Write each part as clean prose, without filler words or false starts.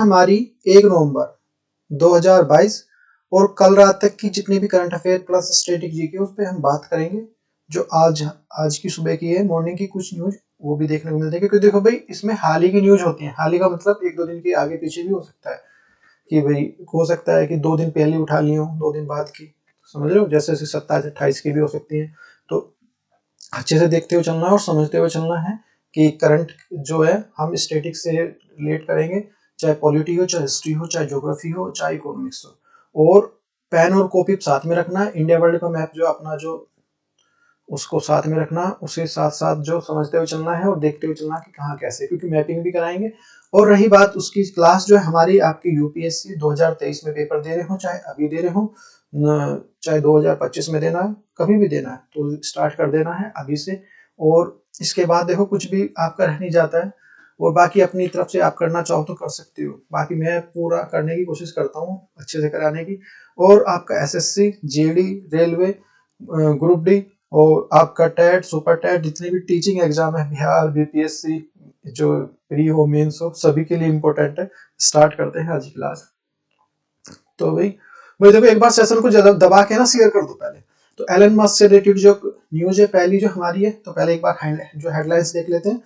हमारी 1 नवंबर 2022 और कल रात तक की जितनी भी current affair plus static GK उस पे हम बात करेंगे। जो आज की सुबह की है, मॉर्निंग की कुछ न्यूज वो भी देखने को मिलते हैं, क्योंकि देखो भाई इसमें हाल ही की न्यूज होती है। हाल ही का मतलब 1-2 दिन के आगे पीछे भी हो सकता है, कि भाई हो सकता है कि 2 दिन पहले उठा ली हो, 2 दिन बाद की, समझ रहे हो, जैसे 27-28 की भी हो सकती है। तो अच्छे से देखते हुए चलना है और समझते हुए चलना है कि करंट जो है हम स्टैटिक से रिलेट करेंगे, चाहे पॉलिटी हो, चाहे हिस्ट्री हो, चाहे ज्योग्राफी हो, चाहे इकोनॉमिक्स हो। और पेन और कॉपी साथ में रखना है। इंडिया वर्ल्ड का मैप जो अपना जो उसको साथ में रखना, उसके साथ साथ जो समझते हुए चलना है और देखते हुए चलना कि कहाँ कैसे, क्योंकि मैपिंग भी कराएंगे। और रही बात उसकी क्लास जो है हमारी, आपकी यूपीएससी 2023 में पेपर दे रहे हो, चाहे अभी दे रहे हो, चाहे 2025 में देना है, कभी भी देना है तो स्टार्ट कर देना है अभी से। और इसके बाद देखो कुछ भी आपका रह नहीं जाता है, और बाकी अपनी तरफ से आप करना चाहो तो कर सकते हो। बाकी मैं पूरा करने की कोशिश करता हूँ, अच्छे से कराने की। और आपका SSC, JD, railway, group D और आपका टेट, सुपर टेट, जितने भी टीचिंग एग्जाम है, बिहार, बीपीएससी, जो प्री हो, मेंस हो, सभी के लिए इम्पोर्टेंट है। स्टार्ट करते हैं आज की क्लास। तो भाई देखो, एक बार सेशन को दबा के ना शेयर कर दो पहले। तो एलन मस्क से रिलेटेड जो न्यूज है पहली जो हमारी है, तो पहले एक बार जो हेडलाइंस देख लेते हैं।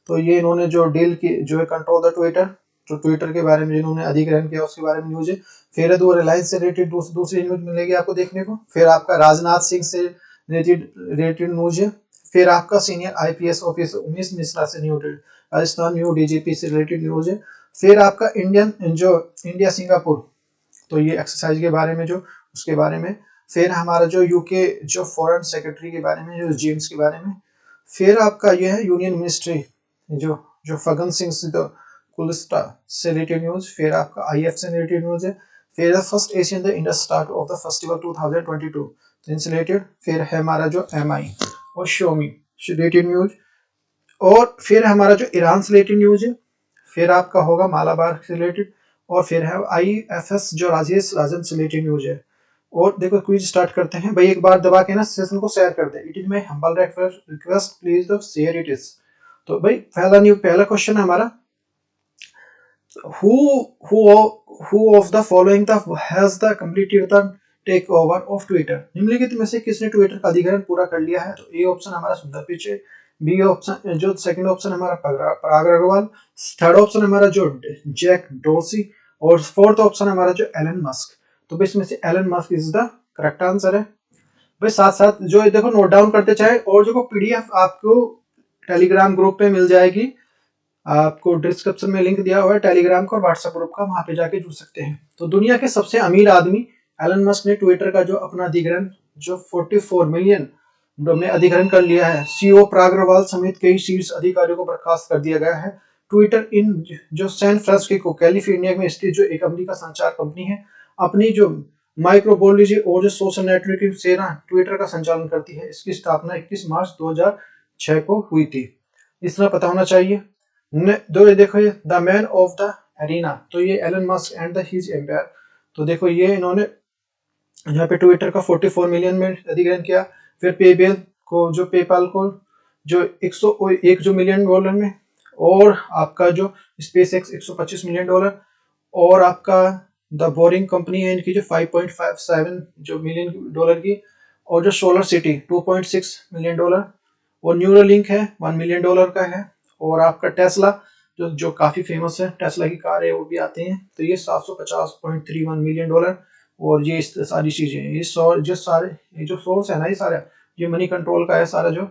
तो ये इन्होंने जो डील की, जो है कंट्रोल द ट्विटर, जो ट्विटर के बारे में जिन्होंने अधिग्रहण किया उसके बारे में न्यूज है। फिर दो रिलायंस से रिलेटेड दूसरी न्यूज मिलेगी आपको देखने को। फिर आपका राजनाथ सिंह से रिलेटेड न्यूज है। फिर आपका senior IPS officer Umesh Mishra से राजस्थान न्यू डीजीपी से रिलेटेड न्यूज है। फिर आपका इंडिया सिंगापुर, तो ये एक्सरसाइज के बारे में, जो उसके बारे में। फिर हमारा जो यूके जो फॉरेन सेक्रेटरी के बारे में, जो जेम्स के बारे में। फिर आपका ये है यूनियन मिनिस्ट्री, जो जो फगन सिंह कुलिस्टा से रिलेटेड न्यूज। फिर आपका आईएफ से रिलेटेड न्यूज है। फिर first Asian the Indus start of the festival 2022 इनसे रिलेटेड। फिर है हमारा जो एमआई और शोमी से रिलेटेड न्यूज। और फिर हमारा जो ईरान से रिलेटेड न्यूज है। फिर आपका होगा मालाबार से रिलेटेड। और फिर है आईएफएस जो राजेश राजन से रिलेटेड न्यूज है। और देखो क्विज स्टार्ट करते हैं भाई। एक बार दबा के ना सेशन को शेयर कर दे। It is my humble request, please the share it is. तो भाई पहला क्वेश्चन है हमारा, who of the following has the completed the takeover of Twitter? निम्नलिखित में से किसने ट्विटर का अधिग्रहण पूरा कर लिया है? तो ए ऑप्शन हमारा सुंदर पिचै, बी ऑप्शन जो सेकंड ऑप्शन हमारा पराग अग्रवाल, थर्ड ऑप्शन हमारा जो जैक डोर्सी, और फोर्थ ऑप्शन हमारा जो एलन मस्क। तो इसमें से Elon Musk is the correct answer है भाई। साथ साथ जो देखो नोट डाउन करते चाहे, और जो पीडीएफ आपको टेलीग्राम ग्रुप पे मिल जाएगी। आपको डिस्क्रिप्शन में लिंक दिया हुआ है टेलीग्राम का और व्हाट्सएप ग्रुप का, वहां पे जाके जुड़ सकते हैं। तो दुनिया के सबसे अमीर आदमी एलन मस्क ने ट्विटर का जो अपना अधिग्रहण जो 44 मिलियन में अधिग्रहण कर लिया है। सीईओ पराग अग्रवाल समेत कई शीर्ष अधिकारियों को बर्खास्त कर दिया गया है। ट्विटर इन जो सैन फ्रांसिस्को कैलिफोर्निया में स्थित जो एक अमेरिका संचार कंपनी है, अपनी जो माइक्रोबोलॉजी और जो सोशल नेटवर्किंग सेना ट्विटर का संचालन करती है। इसकी स्थापना 21 मार्च 2006 को हुई थी। इतना पता होना चाहिए। दो देखो, ये the man of the arena, तो ये Elon Musk and the his empire. तो देखो ये इन्होंने यहाँ पे ट्विटर का 44 मिलियन में अधिग्रहण किया। फिर पेपाल को जो 101 जो मिलियन डॉलर में, और आपका जो स्पेस एक्स 125 मिलियन डॉलर, और आपका द बोरिंग कंपनी है इनकी जो 5.57 जो मिलियन डॉलर की, और जो सोलर सिटी 2.6 मिलियन डॉलर, और न्यूरोलिंक है 1 मिलियन डॉलर का है। और आपका टेस्ला जो काफी फेमस है, टेस्ला की कार है वो भी आते हैं, तो ये 750.31 मिलियन डॉलर। और ये सारी चीजें, ये जो सोर्स है ना, ये सारा ये मनी कंट्रोल का है, सारा जो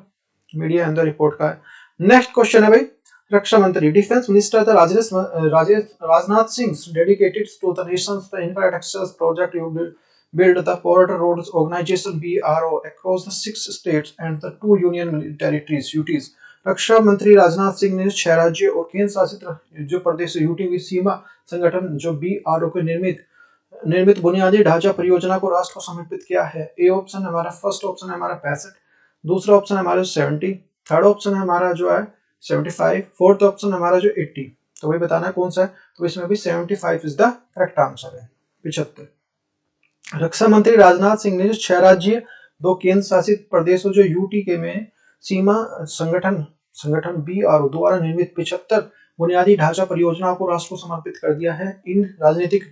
मीडिया अंदर रिपोर्ट का है। नेक्स्ट क्वेश्चन है भाई, रक्षा मंत्री defence minister the Rajnath Singh dedicated to the nations the infrastructure project you build the Border Roads Organization BRO across the 6 states and the 2 union territories UTs। रक्षा मंत्री राजनाथ सिंह ने 6 राज्य और केंद्र शासित जो प्रदेश यूटी की सीमा संगठन जो बीआरओ के निर्मित बुनियादी ढांचा परियोजना को राष्ट्र को समर्पित किया है। ए ऑप्शन हमारा, फर्स्ट ऑप्शन है हमारा 65, दूसरा ऑप्शन हमारा 70, थर्ड ऑप्शन हमारा जो है 75, फोर्थ ऑप्शन हमारा जो 80। तो वही बताना है कौन सा है। तो इसमें भी 75 इज द करेक्ट आंसर है, 75। रक्षा मंत्री राजनाथ सिंह ने जो 6 राज्य 2 केंद्र शासित प्रदेशों जो यूटी के में सीमा संगठन बीआरओ द्वारा निर्मित 75 बुनियादी ढांचा परियोजनाओं को राष्ट्र को समर्पित कर दिया है। इन राजनीतिक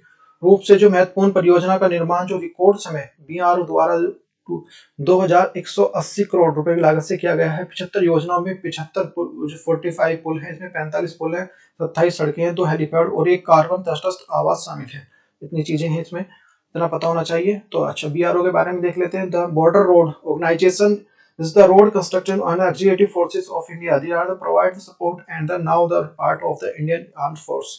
रूप से जो महत्वपूर्ण परियोजना का निर्माण जो रिकॉर्ड समय बीआरओ द्वारा 2180 करोड़ रुपए की लागत से किया गया है। 75 योजनाओं में 45 पुल है, इसमें 45 पुल है, 27 सड़कें हैं, 2 हेलीपैड और एक कार्बन तटस्थ आवास शामिल है। इतनी चीजें हैं इसमें, इतना पता होना चाहिए। तो अच्छा, बीआरओ के बारे में देख लेते हैं। The Border Road Organisation is the road construction and executive forces of India. They are the provide support and the now the part of the Indian Armed Force.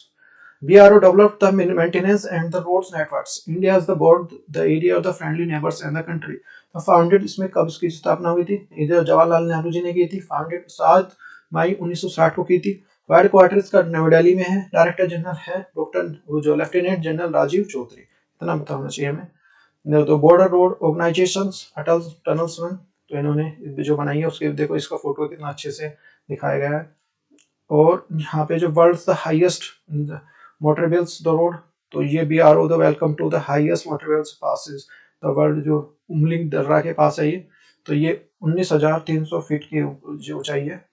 BRO developed the maintenance and the roads networks. India is the board, the area of the friendly neighbors and the country. The founded इसमें कब इसकी स्थापना हुई थी? इधर जवाहरलाल नेहरू जी ने की थी। फाउंडेड 7 मई 1960 को की थी। हेड क्वार्टर्स का नई दिल्ली में है। डायरेक्टर जनरल है डॉक्टर जो लेफ्टिनेंट जनरल राजीव चौधरी। इतना बताना चाहिए हमें। तो बॉर्डर रोड ऑर्गेनाइजेशन अटल टनल्स में तो इन्होंने जो बनाई है उसके देखो इसका फोटो कितना अच्छे से दिखाया गया है। और यहाँ पे जो world the highest motorable the road, तो ये BRO the welcome to the highest motorable passes the world, जो उमलिंग दर्रा के पास है ये। तो ये 19,300 फीट की जो ऊंचाई है।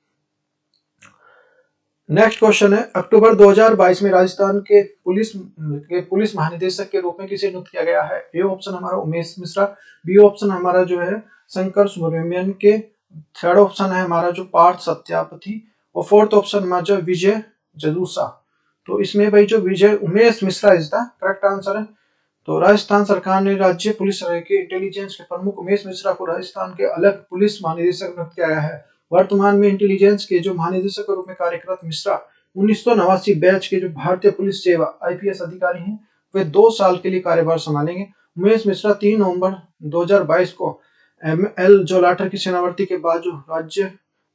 नेक्स्ट क्वेश्चन है, अक्टूबर 2022 में राजस्थान के पुलिस महानिदेशक के रूप में किसे नियुक्त किया गया है? ए ऑप्शन हमारा उमेश मिश्रा, बी ऑप्शन हमारा जो है शंकर सुब्रमण्यन के, थर्ड ऑप्शन है हमारा जो पार्थ सत्यापति, और फोर्थ ऑप्शन हमारा जो विजय जदूसा। तो इसमें भाई जो Vijay Umesh Mishra is the correct answer है। तो राजस्थान सरकार ने राज्य पुलिस के इंटेलिजेंस के प्रमुख उमेश मिश्रा को राजस्थान के अलग पुलिस महानिदेशक नियुक्त किया गया है। वर्तमान में इंटेलिजेंस के जो महानिदेशक के रूप में कार्यरत मिश्रा 1989 बैच के जो भारतीय पुलिस सेवा आईपीएस अधिकारी हैं, वे 2 साल के लिए कार्यभार संभालेंगे। उमेश मिश्रा 3 नवंबर 2022 को एमएल जोलाटर की सेनावर्ती के बाद जो राज्य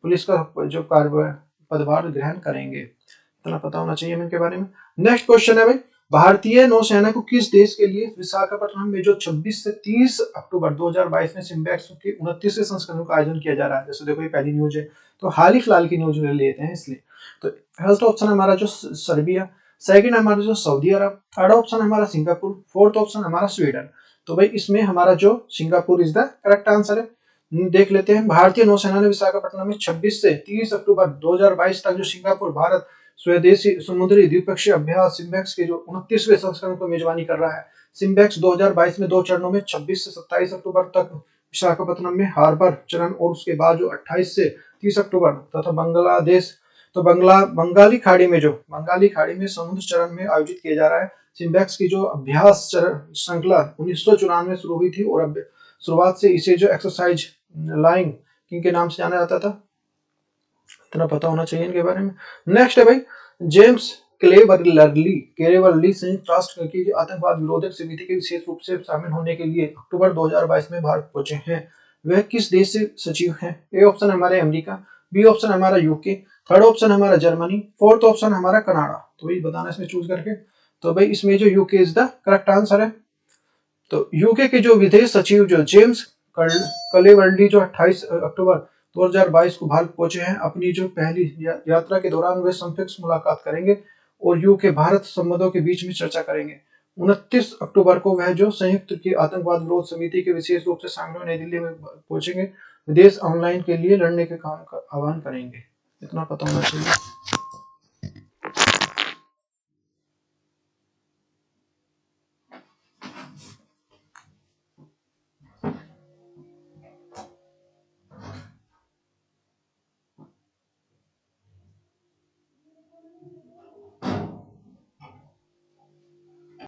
पुलिस का जो पदभार ग्रहण करेंगे। इतना पता होना चाहिए इनके बारे में। नेक्स्ट क्वेश्चन है भाई, भारतीय नौसेना को किस देश के लिए विशाखापट्टनम में जो 26 से 30 अक्टूबर 2022 में सिम्बैक्स के 29वें संस्करण का आयोजन किया जा रहा है? जैसे देखो ये पहली न्यूज है, तो हाल ही फिलहाल की न्यूज ले लेते हैं इसलिए। तो फर्स्ट ऑप्शन हमारा जो सर्बिया, सेकंड हमारा जो सऊदी अरब, थर्ड ऑप्शन हमारा सिंगापुर, फोर्थ ऑप्शन हमारा स्वीडन। तो भाई इसमें हमारा जो Singapore is the correct answer है। देख लेते हैं, भारतीय नौसेना ने विशाखापट्टनम में 26 से 30 अक्टूबर 2022 तक जो सिंगापुर भारत स्वदेशी समुद्री द्विपक्षीय अभ्यास सिम्बैक्स के जो 29वें संस्करण को मेजबानी कर रहा है। सिम्बैक्स 2022 में 2 चरणों में 26 से 27 अक्टूबर तक विशाखापट्टनम में हार्बर चरण, और उसके बाद जो 28 से 30 अक्टूबर तथा बांग्लादेश तो बंगाली खाड़ी में समुद्र चरण में आयोजित किया जा रहा है। सिम्बैक्स की जो अभ्यास श्रृंखला 1994 में शुरू हुई थी, और अब शुरुआत से इसे जो एक्सरसाइज लाइंग किंग के नाम से जाना जाता था। इतना पता होना चाहिए इनके बारे में। नेक्स्ट है भाई, जेम्स क्लेवर्ली संयुक्त राष्ट्र की आतंकवाद विरोधक समिति के विशेष रूप से शामिल होने के लिए अक्टूबर 2022 में भारत पहुंचे हैं। वह किस देश से सचिव हैं? ए ऑप्शन हमारे अमेरिका, बी ऑप्शन हमारा यूके, थर्ड ऑप्शन हमारा जर्मनी, फोर्थ ऑप्शन हमारा कनाडा। तो ये बताना इसमें चूज करके। तो भाई इसमें जो UK is the correct answer है। तो यूके के जो विदेश सचिव जो जेम्स क्लेवर्ली जो 28 अक्टूबर 2022 को भारत पहुंचे हैं। अपनी जो पहली यात्रा के दौरान वे समकक्ष मुलाकात करेंगे और यूके भारत संबंधों के बीच में चर्चा करेंगे। 29 अक्टूबर को वह जो संयुक्त की आतंकवाद विरोध समिति के विशेष रूप से शामिल नई दिल्ली में पहुंचेंगे। विदेश ऑनलाइन के लिए लड़ने के काम का आह्वान करेंगे। इतना पता होना चाहिए।